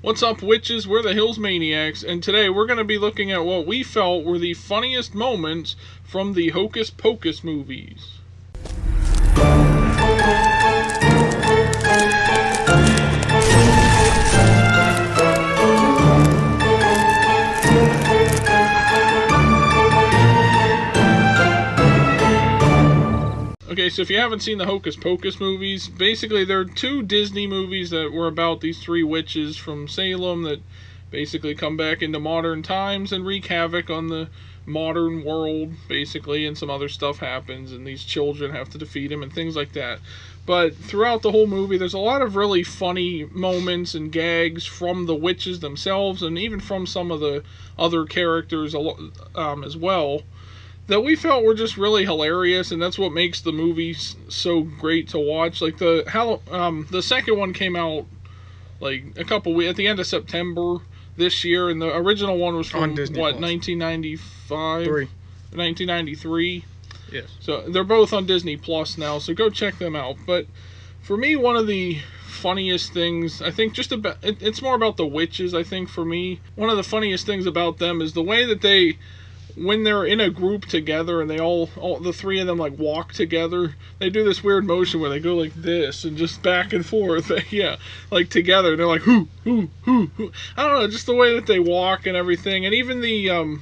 What's up, witches? We're the Hills Maniacs, and today we're going to be looking at what we felt were the funniest moments from the Hocus Pocus movies. Okay, so if you haven't seen the Hocus Pocus movies, basically they're two Disney movies that were about these three witches from Salem that basically come back into modern times and wreak havoc on the modern world, basically, and some other stuff happens, and these children have to defeat them and things like that. But throughout the whole movie, there's a lot of really funny moments and gags from the witches themselves, and even from some of the other characters as well, that we felt were just really hilarious, and that's what makes the movie so great to watch. Like the second one came out like a couple weeks at the end of September this year, and the original one was from 1995, 1993. Yes. So they're both on Disney Plus now, so go check them out. But for me, one of the funniest things, I think, it's more about the witches. I think for me, one of the funniest things about them is the way that they, when they're in a group together and they all the three of them like walk together, they do this weird motion where they go like this and just back and forth. Yeah, like together. They're like hoo. I don't know, just the way that they walk and everything, and even the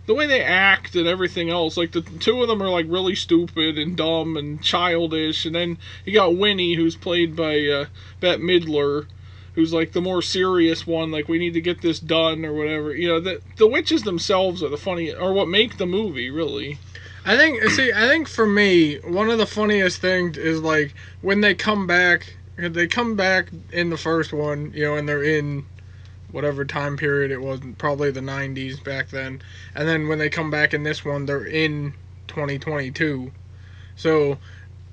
way they act and everything else. Like the two of them are like really stupid and dumb and childish, and then you got Winnie, who's played by Bette Midler, who's like the more serious one, like we need to get this done or whatever. You know, the witches themselves are the funny, or what make the movie, really. I think for me, one of the funniest things is like when they come back in the first one, you know, and they're in whatever time period it was, probably the 90s back then. And then when they come back in this one, they're in 2022. So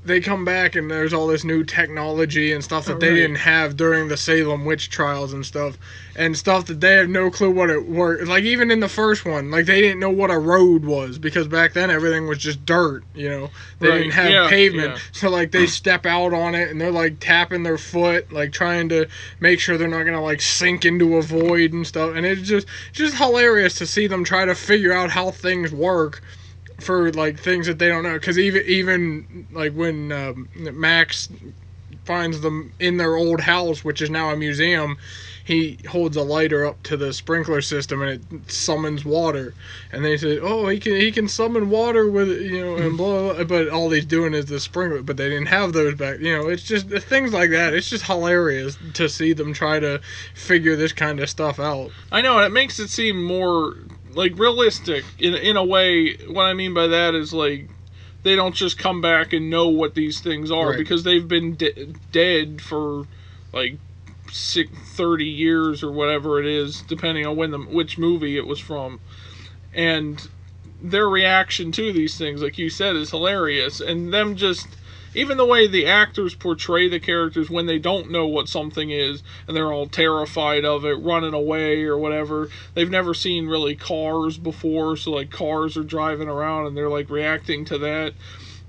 they come back and there's all this new technology and stuff that they didn't have during the Salem witch trials and stuff that they have no clue what it were. Like even in the first one, like they didn't know what a road was, because back then everything was just dirt, you know. They didn't have pavement. Yeah. So like they step out on it and they're like tapping their foot, like trying to make sure they're not gonna like sink into a void and stuff. And it's just hilarious to see them try to figure out how things work for like things that they don't know. Because even like when Max finds them in their old house, which is now a museum, he holds a lighter up to the sprinkler system and it summons water, and they say, oh, he can summon water with, you know, and blah, blah, but all he's doing is the sprinkler. But they didn't have those back, you know. It's just things like that. It's just hilarious to see them try to figure this kind of stuff out. I know, and it makes it seem more like realistic in a way. What I mean by that is like they don't just come back and know what these things are, because they've been dead for like 30 years or whatever it is, depending on which movie it was from. And their reaction to these things, like you said, is hilarious. And them just, even the way the actors portray the characters when they don't know what something is and they're all terrified of it, running away or whatever. They've never seen really cars before, so like cars are driving around and they're like reacting to that.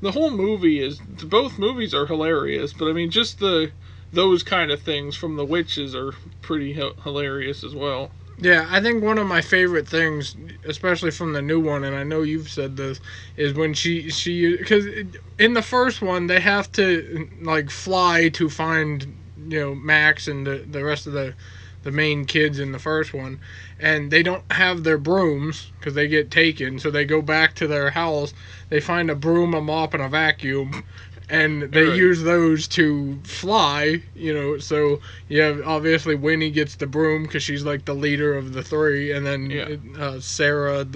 The whole movie both movies are hilarious, but I mean just those kind of things from the witches are pretty hilarious as well. Yeah, I think one of my favorite things, especially from the new one, and I know you've said this, is when she because in the first one they have to like fly to find, you know, Max and the rest of the main kids in the first one, and they don't have their brooms because they get taken, so they go back to their house. They find a broom, a mop, and a vacuum, and they use those to fly, you know. So yeah, obviously Winnie gets the broom because she's like the leader of the three, and then Sarah,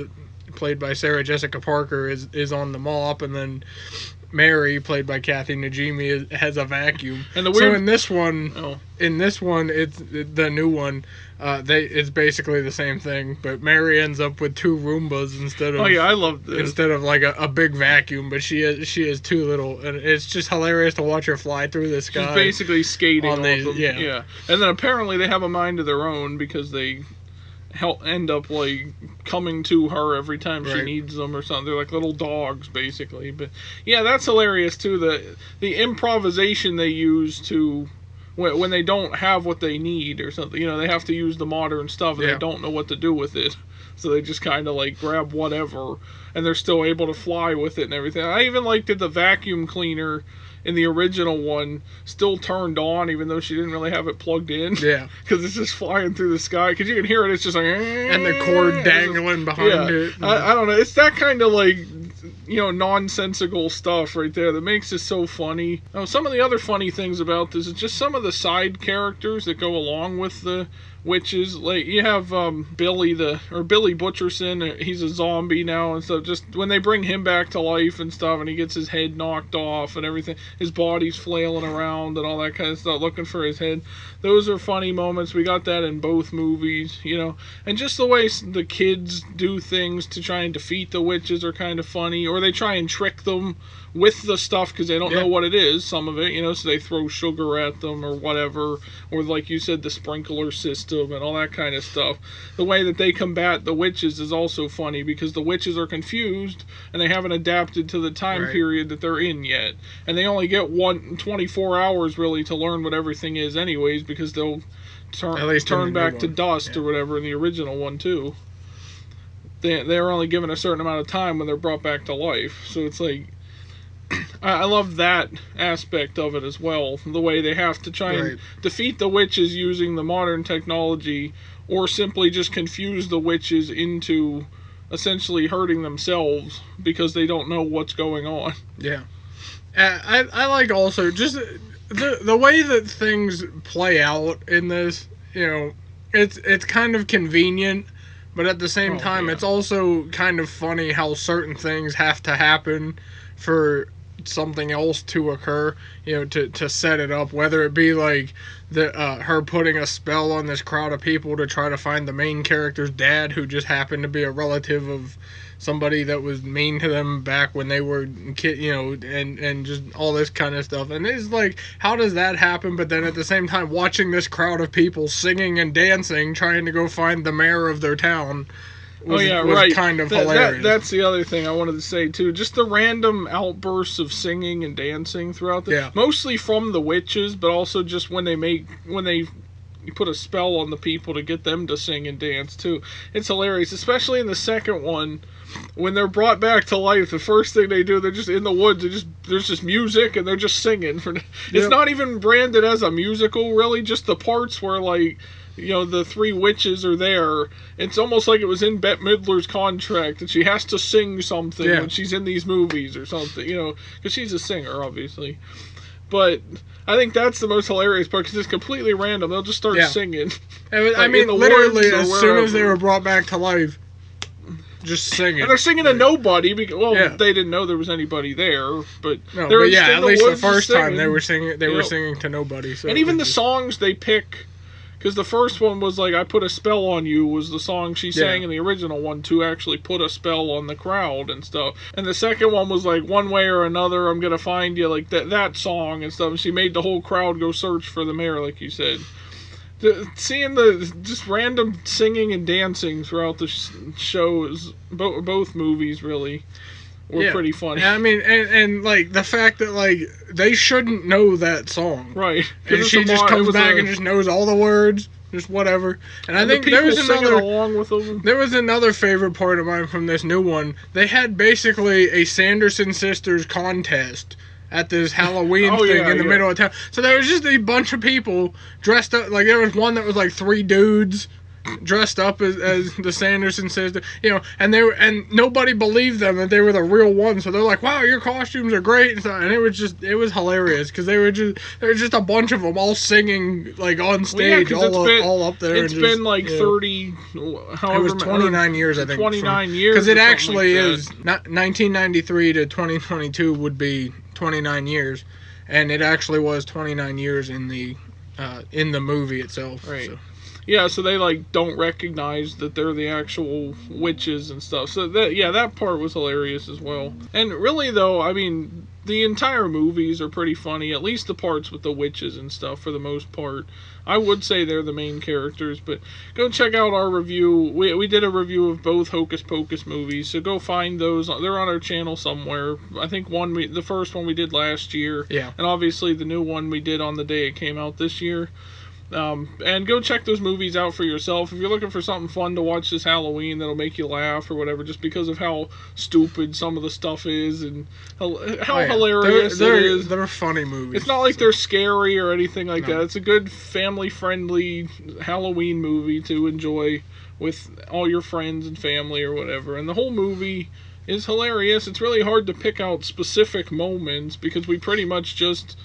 played by Sarah Jessica Parker, is on the mop, and then Mary, played by Kathy Najimy, has a vacuum. And so in this one, it's the new one. It's basically the same thing, but Mary ends up with two Roombas instead of. Oh yeah, I love this. Instead of like a big vacuum, but she has two little, and it's just hilarious to watch her fly through the sky. She's basically skating on them. Yeah. And then apparently they have a mind of their own because they end up like coming to her every time she needs them or something. They're like little dogs basically. But yeah, that's hilarious too. The improvisation they use to when they don't have what they need or something. You know, they have to use the modern stuff and they don't know what to do with it. So they just kind of like grab whatever, and they're still able to fly with it and everything. I even liked that the vacuum cleaner in the original one still turned on, even though she didn't really have it plugged in. Yeah. Because it's just flying through the sky. Because you can hear it. It's just like... And the cord dangling behind it. I don't know. It's that kind of like... nonsensical stuff right there that makes it so funny. Oh, some of the other funny things about this is just some of the side characters that go along with the witches. Like, you have Billy Butcherson. He's a zombie now and stuff. Just when they bring him back to life and stuff, and he gets his head knocked off and everything, his body's flailing around and all that kind of stuff, looking for his head. Those are funny moments. We got that in both movies, and just the way the kids do things to try and defeat the witches are kind of funny, or they try and trick them with the stuff because they don't know what it is, some of it, so they throw sugar at them or whatever, or like you said, the sprinkler system and all that kind of stuff. The way that they combat the witches is also funny because the witches are confused and they haven't adapted to the time period that they're in yet, and they only get 24 hours really to learn what everything is anyways, because they'll turn back to dust or whatever in the original one too. They're only given a certain amount of time when they're brought back to life, so it's like I love that aspect of it as well. The way they have to try and defeat the witches using the modern technology, or simply just confuse the witches into essentially hurting themselves because they don't know what's going on. Yeah. I like also just the way that things play out in this, it's kind of convenient, but at the same time, it's also kind of funny how certain things have to happen for something else to occur, to set it up, whether it be like her putting a spell on this crowd of people to try to find the main character's dad, who just happened to be a relative of somebody that was mean to them back when they were kid, and just all this kind of stuff. And it's like, how does that happen? But then at the same time, watching this crowd of people singing and dancing, trying to go find the mayor of their town was kind of hilarious. That's the other thing I wanted to say too. Just the random outbursts of singing and dancing throughout mostly from the witches, but also just when you put a spell on the people to get them to sing and dance too. It's hilarious, especially in the second one when they're brought back to life. The first thing they do, they're just in the woods. There's just music and they're just singing. It's not even branded as a musical, really. Just the parts where the three witches are there. It's almost like it was in Bette Midler's contract that she has to sing something when she's in these movies or something, because she's a singer, obviously. But I think that's the most hilarious part, because it's completely random. They'll just start singing. I mean, literally, as soon as they were brought back to life, just singing. And they're singing to nobody, because, they didn't know there was anybody there, but... No, but at least the first time they were singing, were singing to nobody. So and even the songs they pick... Because the first one was like, I Put a Spell on You was the song she sang in the original one to actually put a spell on the crowd and stuff. And the second one was like, One Way or Another, I'm Gonna Find You, like that song and stuff. And she made the whole crowd go search for the mayor, like you said. Seeing the just random singing and dancing throughout the shows, both movies really were pretty funny. I mean, and like the fact that like they shouldn't know that song, right? And she just comes back and just knows all the words, just whatever. And I think there was another favorite part of mine from this new one. They had basically a Sanderson Sisters contest at this Halloween thing in the middle of town. So there was just a bunch of people dressed up. Like there was one that was like three dudes dressed up as the Sanderson sisters, and nobody believed them that they were the real ones. So they're like, "Wow, your costumes are great," and it was hilarious because there were just a bunch of them all singing like on stage, all up there. It's been like 30, however, it was 29 years, I think. 29 years, because it actually is not 1993 to 2022 would be 29 years, and it actually was 29 years in the movie itself. Right. So. Yeah, so they like don't recognize that they're the actual witches and stuff. So that part was hilarious as well. And really though, I mean, the entire movies are pretty funny, at least the parts with the witches and stuff for the most part. I would say they're the main characters, but go check out our review. We did a review of both Hocus Pocus movies, so go find those. They're on our channel somewhere. I think the first one we did last year, yeah, and obviously the new one we did on the day it came out this year. And go check those movies out for yourself. If you're looking for something fun to watch this Halloween that'll make you laugh or whatever, just because of how stupid some of the stuff is and how hilarious it is. They're funny movies. It's not like they're scary or anything like that. It's a good family-friendly Halloween movie to enjoy with all your friends and family or whatever. And the whole movie is hilarious. It's really hard to pick out specific moments because we pretty much just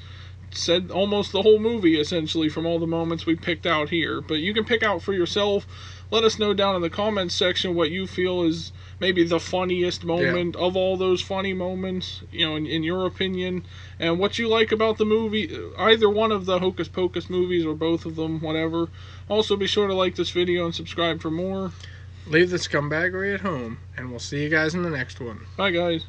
said almost the whole movie essentially from all the moments we picked out here, but you can pick out for yourself. Let us know down in the comments section what you feel is maybe the funniest moment of all those funny moments, you know, in your opinion, and what you like about the movie, either one of the Hocus Pocus movies or both of them, whatever. Also be sure to like this video and subscribe for more. Leave the scumbaggery at home, and we'll see you guys in the next one. Bye guys.